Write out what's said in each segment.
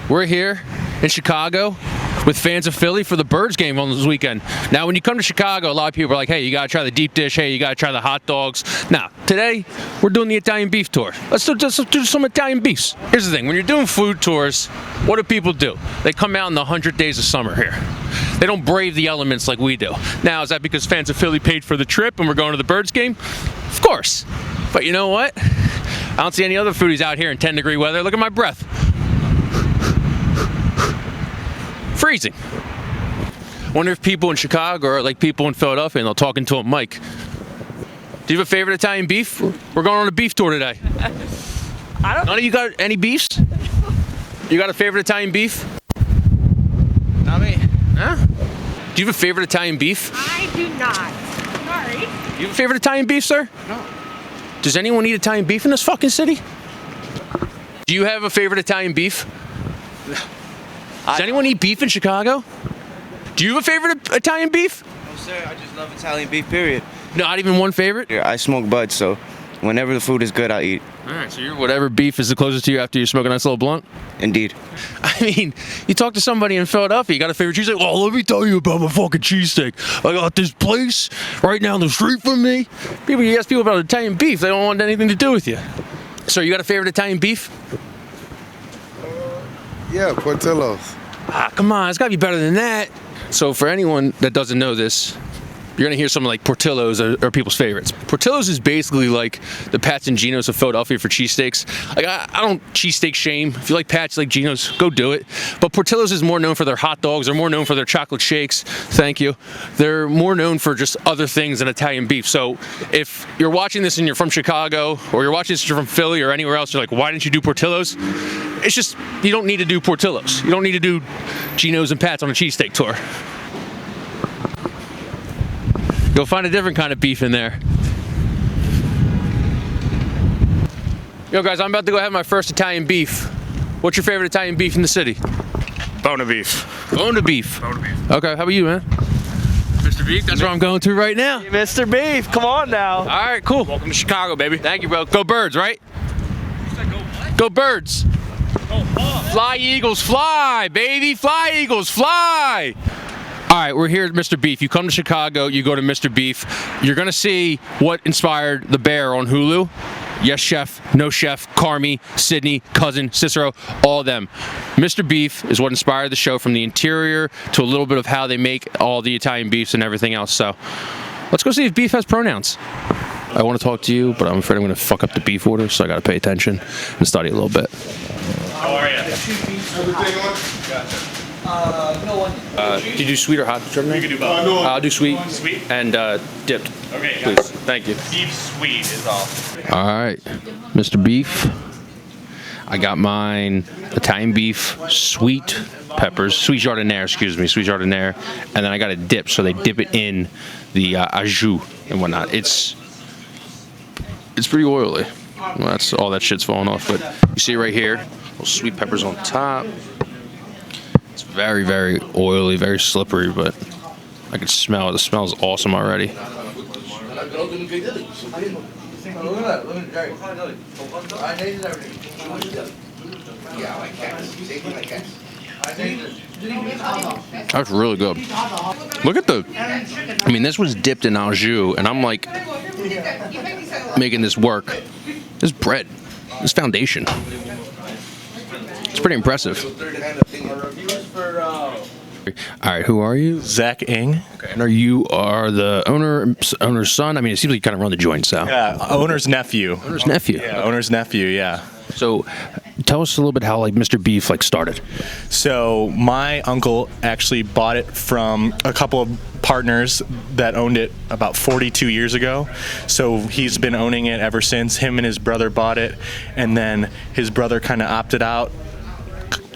We're here in Chicago with Phans of Philly for the Birds game on this weekend. Now, when you come to Chicago, a lot of people are like, hey, you got to try the deep dish. Hey, you got to try the hot dogs. Now, today, we're doing the Italian beef tour. Let's do some Italian beefs. Here's the thing. When you're doing food tours, what do people do? They come out in the 100 days of summer here. They don't brave the elements like we do. Now, is that because Phans of Philly paid for the trip and we're going to the Birds game? Of course. But you know what? I don't see any other foodies out here in 10-degree weather. Look at my breath. Freezing. Wonder if people in Chicago are like people in Philadelphia and they'll talk into a mic. Do you have a favorite Italian beef? We're going on a beef tour today. None of you got any beefs? You got a favorite Italian beef? Not me. Huh? Do you have a favorite Italian beef? I do not. Sorry. Do you have a favorite Italian beef, sir? No. Does anyone eat Italian beef in this fucking city? Do you have a favorite Italian beef? Does anyone eat beef in Chicago? Do you have a favorite Italian beef? No, sir. I just love Italian beef, period. Not even one favorite? Yeah, I smoke bud, so whenever the food is good, I'll eat. All right, so you're whatever beef is the closest to you after you smoke a nice little blunt? Indeed. I mean, you talk to somebody in Philadelphia, you got a favorite cheesesteak? Oh, let me tell you about my fucking cheesesteak. I got this place right down the street from me. You ask people about Italian beef, they don't want anything to do with you. So you got a favorite Italian beef? Yeah, Portillo's. Ah, come on, it's got to be better than that. So for anyone that doesn't know this, you're going to hear something like Portillo's are people's favorites. Portillo's is basically like the Pat's and Geno's of Philadelphia for cheesesteaks. Like, I don't cheesesteak shame. If you like Pat's, you like Geno's, go do it. But Portillo's is more known for their hot dogs. They're more known for their chocolate shakes. Thank you. They're more known for just other things than Italian beef. So if you're watching this and you're from Chicago, or you're watching this and you're from Philly or anywhere else, you're like, why didn't you do Portillo's? It's just, you don't need to do Portillo's. You don't need to do Geno's and Pat's on a cheesesteak tour. You'll find a different kind of beef in there. Yo, guys, I'm about to go have my first Italian beef. What's your favorite Italian beef in the city? Bone of beef. Bone of beef. Bone of beef. Okay, how about you, man? Mr. Beef, that's where I'm going to right now. Mr. Beef, come on now. All right, cool. Welcome to Chicago, baby. Thank you, bro. Go Birds, right? You said go what? Go Birds. Go Hawks. Fly, Eagles, fly, baby. Fly, Eagles, fly. All right, we're here at Mr. Beef. You come to Chicago, you go to Mr. Beef. You're going to see what inspired The Bear on Hulu. Yes Chef, No Chef, Carmi, Sydney, Cousin, Cicero, all of them. Mr. Beef is what inspired the show, from the interior to a little bit of how they make all the Italian beefs and everything else. So let's go see if beef has pronouns. I want to talk to you, but I'm afraid I'm going to fuck up the beef order, so I got to pay attention and study a little bit. How are you? Do you do sweet or hot chardonnay? You can do both. I'll do sweet. Sweet? And dipped. Okay, Please. got it. Thank you. Beef sweet is all. All right, Mr. Beef. I got mine Italian beef, sweet peppers, sweet jardiniere, excuse me, sweet jardiniere, and then I got a dip, so they dip it in the au jus and whatnot. It's pretty oily. Well, that's all that shit's falling off, but you see right here, little sweet peppers on top. It's very, very oily, very slippery, but I can smell it. The smell is awesome already. That's really good. Look at I mean, this was dipped in au jus, and I'm like making this work. This bread, this foundation. It's pretty impressive. All right, who are you? Zach Ng. Okay, and you are the owner's son? I mean, it seems like you kind of run the joint, so. Yeah, owner's nephew. Owner's nephew. Yeah, owner's nephew, yeah. So tell us a little bit how like Mr. Beef like started. So my uncle actually bought it from a couple of partners that owned it about 42 years ago. So he's been owning it ever since. Him and his brother bought it, and then his brother kind of opted out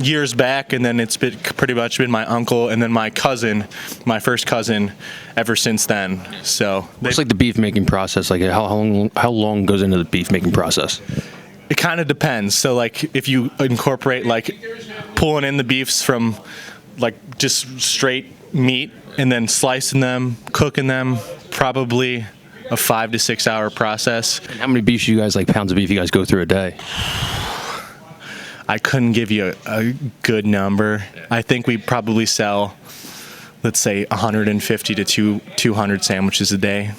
years back, and then it's been pretty much been my uncle and then my cousin, my first cousin, ever since then. So What's like the beef making process? Like how long goes into the beef making process? it kind of depends. So like if you incorporate like pulling in the beefs from like just straight meat and then slicing them, cooking them, probably a 5 to 6 hour process. And how many beefs you guys, like pounds of beef you guys go through a day? I couldn't give you a good number. I think we probably sell, let's say, 150 to 200 sandwiches a day.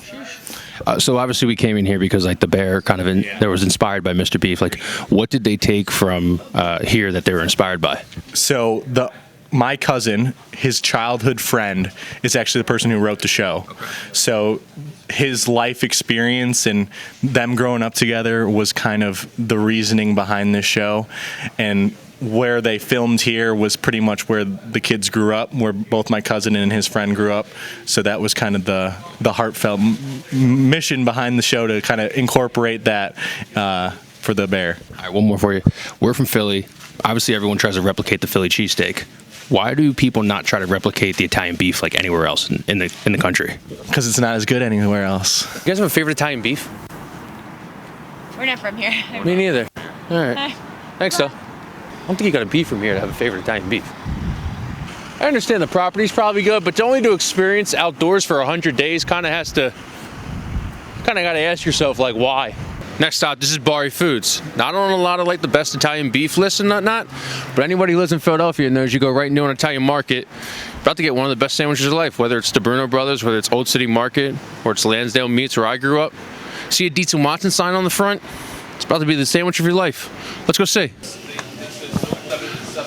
So obviously we came in here because like the bear kind of that was inspired by Mr. Beef. Like, what did they take from here that they were inspired by? So my cousin, his childhood friend, is actually the person who wrote the show. Okay. So his life experience and them growing up together was kind of the reasoning behind this show. And where they filmed here was pretty much where the kids grew up, where both my cousin and his friend grew up. So that was kind of the heartfelt mission behind the show, to kind of incorporate that for the bear. All right, one more for you. We're from Philly. Obviously, everyone tries to replicate the Philly cheesesteak. Why do people not try to replicate the Italian beef like anywhere else in the country? Because it's not as good anywhere else. You guys have a favorite Italian beef? We're not from here. Me neither. All right. Thanks, though. I don't think you got to be from here to have a favorite Italian beef. I understand the property's probably good, but only to experience outdoors for 100 days kind of got to ask yourself, like, why? Next stop, this is Bari Foods. Not on a lot of like the best Italian beef lists and whatnot, but anybody who lives in Philadelphia knows you go right into an Italian market, about to get one of the best sandwiches of life, whether it's the Bruno Brothers, whether it's Old City Market, or it's Lansdale Meats where I grew up. See a Dietz and Watson sign on the front? It's about to be the sandwich of your life. Let's go see.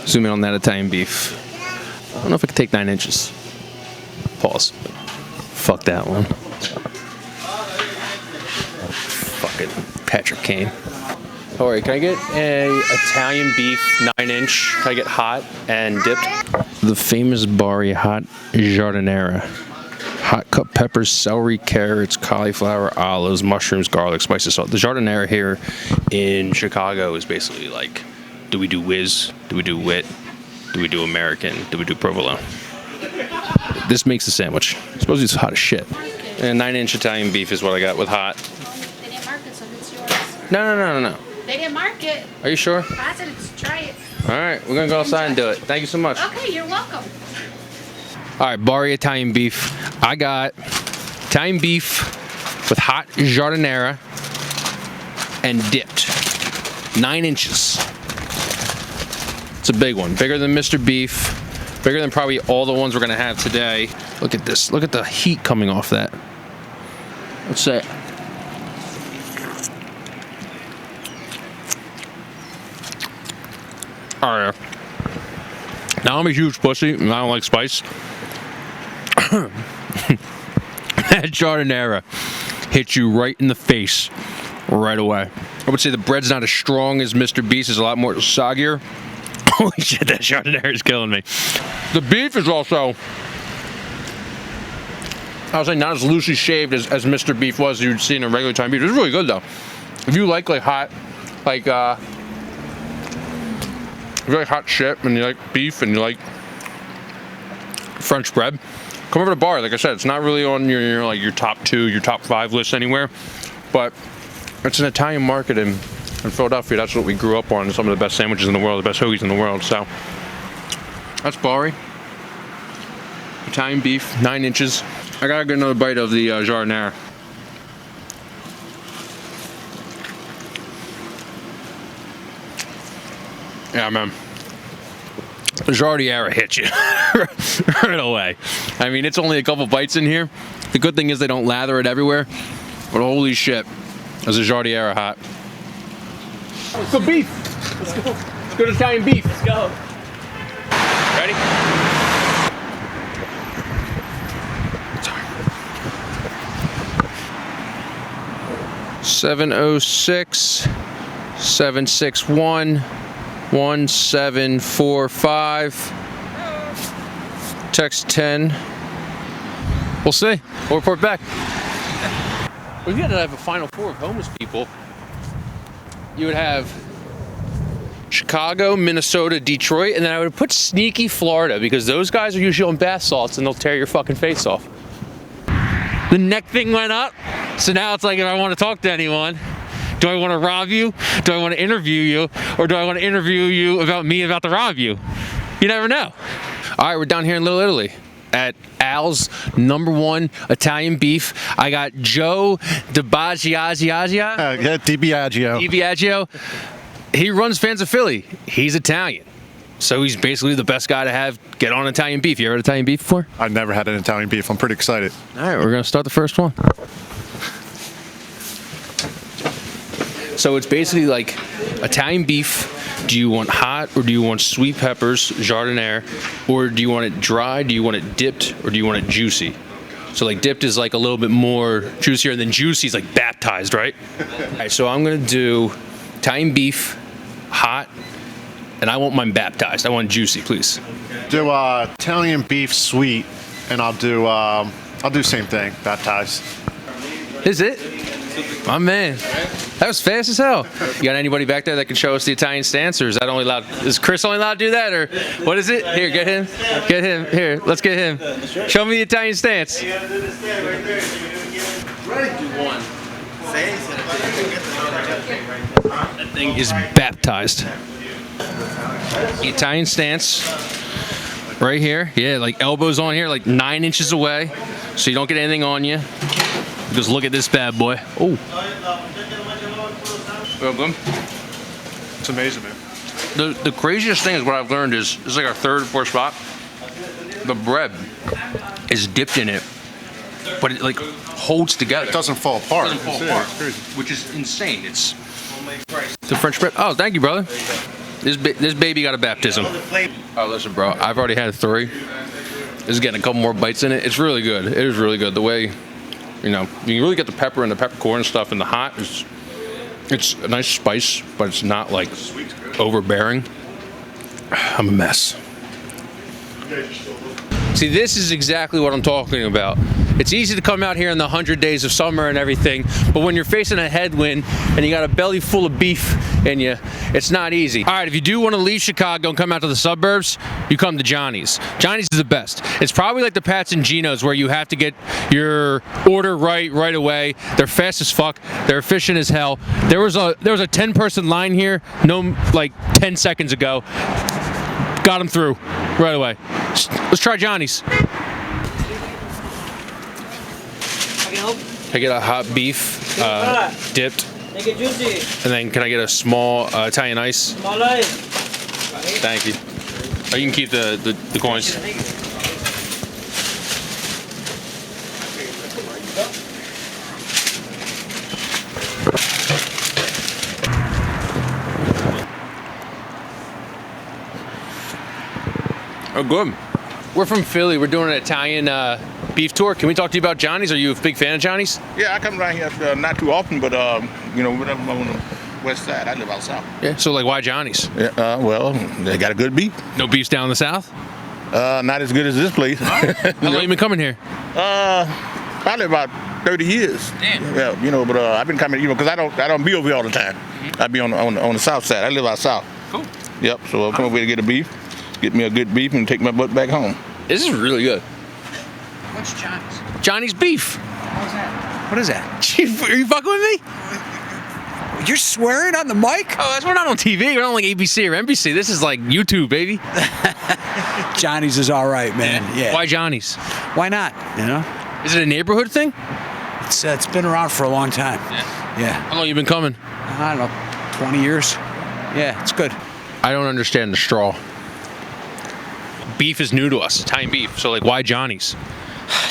Zoom in on that Italian beef. I don't know if I can take 9 inches. Pause. Fuck that one. Fucking Patrick Kane. All right, can I get a Italian beef 9-inch? Can I get hot and dipped? The famous Bari hot giardiniera. Hot cut peppers, celery, carrots, cauliflower, olives, mushrooms, garlic, spicy salt. The giardiniera here in Chicago is basically like, do we do whiz? Do we do wit? Do we do American? Do we do provolone? This makes the sandwich. I suppose it's hot as shit. And 9-inch Italian beef is what I got with hot. They didn't mark it, so it's yours. No. They didn't mark it. Are you sure? I said it's try it. All right, we're gonna go outside and do it. Thank you so much. Okay, you're welcome. All right, Bari Italian beef. I got Italian beef with hot giardiniera and dipped. 9 inches. It's a big one, bigger than Mr. Beef, bigger than probably all the ones we're gonna have today. Look at this, look at the heat coming off that. Let's say. All right. Now I'm a huge pussy and I don't like spice. That giardiniera hits you right in the face right away. I would say the bread's not as strong as Mr. Beast, it's a lot more soggier. Holy shit, that giardiniera is killing me. The beef is also, I would say, not as loosely shaved as Mr. Beef was you'd see in a regular Italian beef. It's really good though. If you like hot, if you like hot shit and you like beef and you like French bread, come over to Bar. Like I said, it's not really on your top 2, your top 5 list anywhere, but it's an Italian market in Philadelphia. That's what we grew up on. Some of the best sandwiches in the world, the best hoagies in the world. So that's Bari. Italian beef, 9 inches. I gotta get another bite of the giardiniera. Yeah, man. The giardiniera hits you right away. I mean, it's only a couple bites in here. The good thing is they don't lather it everywhere. But holy shit, is the giardiniera hot. Let's go beef. Let's go. Let's go to Italian beef. Let's go. Ready? 706 761 1745. Text 10. We'll see. We'll report back. We gotta have a final 4 of homeless people. You would have Chicago, Minnesota, Detroit, and then I would put sneaky Florida because those guys are usually on bath salts and they'll tear your fucking face off. The neck thing went up, so now it's like if I want to talk to anyone, do I want to rob you? Do I want to interview you? Or do I want to interview you about me about to rob you? You never know. All right, we're down here in Little Italy at Al's #1 Italian beef. I got Joe DiBiagio. Yeah, DiBiagio. DiBiagio. he runs Phans of Philly. He's Italian. So he's basically the best guy to have get on Italian beef. You ever had Italian beef before? I've never had an Italian beef. I'm pretty excited. All right, we're going to start the first one. So it's basically like Italian beef. Do you want hot or do you want sweet peppers, jardiniere, or do you want it dry? Do you want it dipped or do you want it juicy? So like dipped is like a little bit more juicier, and then juicy is like baptized, right? All right, so I'm gonna do Italian beef, hot, and I want mine baptized. I want juicy, please. Do Italian beef sweet, and I'll do same thing, baptized. Is it? My man. That was fast as hell. You got anybody back there that can show us the Italian stance, or is that only allowed? Is Chris only allowed to do that, or what is it? Here, get him. Get him. Here, let's get him. Show me the Italian stance. Ready? Do one. That thing is baptized. The Italian stance. Right here. Yeah, like elbows on here, like 9 inches away, so you don't get anything on you. Just look at this bad boy. Oh. Welcome. It's amazing, man. The craziest thing is what I've learned is this is like our third or fourth spot. The bread is dipped in it, but it like holds together. It doesn't fall apart. It doesn't fall apart, which is insane. It's the French bread. Oh, thank you, brother. This baby got a baptism. Oh, listen, bro. I've already had 3. This is getting a couple more bites in it. It's really good. It is really good. The way, you know, you really get the pepper and the peppercorn stuff and the hot. It's a nice spice, but it's not like overbearing. I'm a mess. See, this is exactly what I'm talking about. It's easy to come out here in the 100 days of summer and everything, but when you're facing a headwind and you got a belly full of beef in you, it's not easy. All right, if you do want to leave Chicago and come out to the suburbs, you come to Johnnies. Johnnies is the best. It's probably like the Pats and Geno's where you have to get your order right away. They're fast as fuck. They're efficient as hell. There was a 10-person line here, like 10 seconds ago. Got them through right away. Let's try Johnnies. Can I get a hot beef dipped? Make it juicy. And then can I get a small Italian ice? Small ice. Thank you. Oh, you can keep the coins. Oh, good. We're from Philly. We're doing an Italian beef tour. Can we talk to you about Johnnies? Are you a big fan of Johnnies? Yeah, I come around here not too often, but whenever I'm on the west side, I live out south. Yeah. So like, why Johnnies? Yeah, well, they got a good beef. No beefs down in the south? Not as good as this place. How long you been coming here? Probably about 30 years. Damn. Yeah, but I've been coming, because I don't be over here all the time. I be on the south side. I live out south. Cool. Yep. So I'll come over here to get a beef, get me a good beef, and take my butt back home. This is really good. What's Johnny's? Johnny's beef. How's that? What is that? Are you fucking with me? You're swearing on the mic? Oh, that's we're not on TV. We're not on like ABC or NBC. This is like YouTube, baby. Johnny's is all right, man. Yeah. Why Johnny's? Why not? You know, Is it a neighborhood thing? it's been around for a long time. Yeah. How long you been coming? I don't know, 20 years. Yeah, it's good. I don't understand the straw. Beef is new to us, Italian beef. So like, why Johnny's?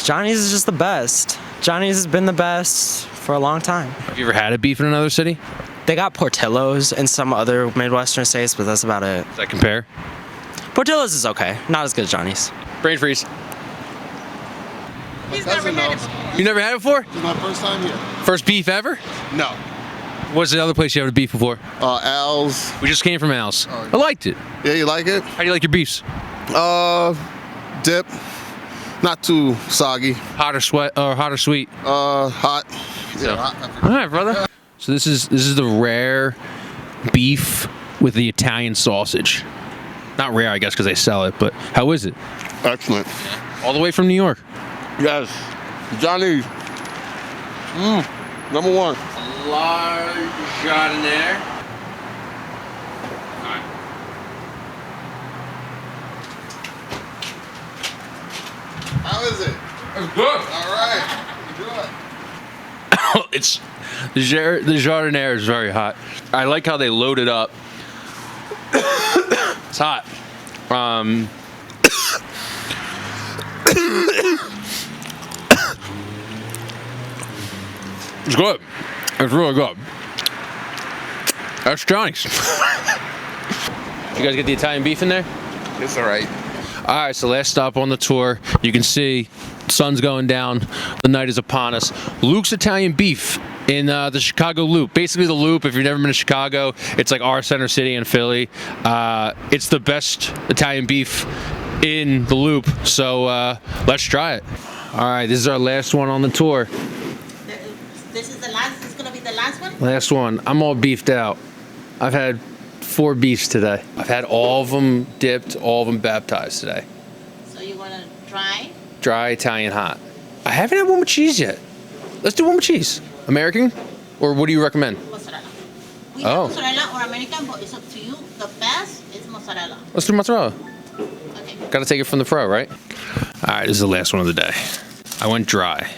Johnny's is just the best. Johnny's has been the best for a long time. Have you ever had a beef in another city? They got Portillo's in some other Midwestern states, but that's about it. Does that compare? Portillo's is okay. Not as good as Johnny's. Brain freeze. He's never had it. You never had it before? This is my first time here. First beef ever? No. What's the other place you had a beef before? Al's. We just came from Al's. I liked it. Yeah, you like it? How do you like your beefs? Dip. Not too soggy. Hot or sweat or hot or sweet? Hot. So- Yeah, hot. All right, brother. So this is the rare beef with the Italian sausage. Not rare, I guess, because they sell it. But how is it? Excellent. All the way from New York. Yes. Johnny's. Number one. Large jardiniere. How is it? It's good. All right. Enjoy. It's the jardiniere is very hot. I like how they load it up It's hot. It's good. It's really good. That's Johnny's. You guys get the Italian beef in there? It's all right. All right, so last stop on the tour. You can see sun's going down. The night is upon us. Luke's Italian Beef in the Chicago Loop. Basically the Loop, if you've never been to Chicago, it's like our center city in Philly. It's the best Italian beef in the Loop, so let's try it. All right, this is our last one on the tour. This is the last, this is gonna be the last one? Last one. I'm all beefed out. I've had 4 beefs today. I've had all of them dipped, all of them baptized today. So you wanna try? Dry Italian hot. I haven't had one with cheese yet. Let's do one with cheese. American? Or what do you recommend? Mozzarella. We have mozzarella or American, but it's up to you. The best is mozzarella. Let's do mozzarella. Okay. Gotta take it from the pro, right? All right, this is the last one of the day. I went dry.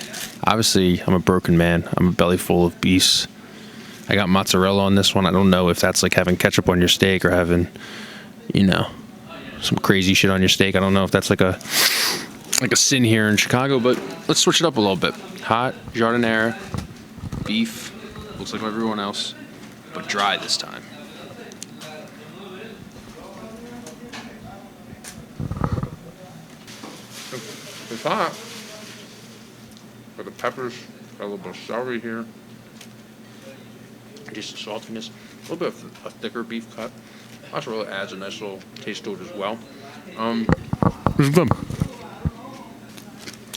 Obviously, I'm a broken man. I'm a belly full of beasts. I got mozzarella on this one. I don't know if that's like having ketchup on your steak or having, you know, some crazy shit on your steak. I don't know if that's like a sin here in Chicago, but let's switch it up a little bit. Hot, jardinera, beef. Looks like everyone else, but dry this time. It's hot. Got the peppers, got a little bit of celery here. Just the saltiness, a little bit of a thicker beef cut. Mozzarella adds a nice little taste to it as well. This is good.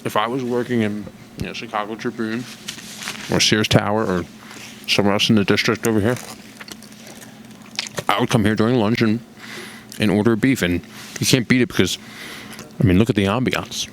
If I was working in Chicago Tribune or Sears Tower or somewhere else in the district over here, I would come here during lunch and order beef, and you can't beat it because, I mean, look at the ambiance.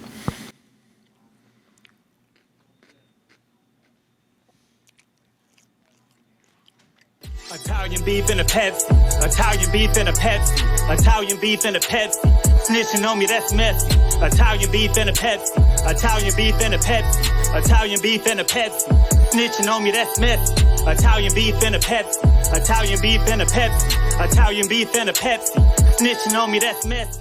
Italian beef in a Pepsi. Italian beef in a Pepsi. Italian beef in a Pepsi. Snitching on me, that's messy. Italian beef in a Pepsi. Italian beef in a Pepsi. Italian beef in a Pepsi. Snitching on me, that's messy. Italian beef in a Pepsi. Italian beef in a Pepsi. Italian beef in a Pepsi. Snitching on me, that's messy.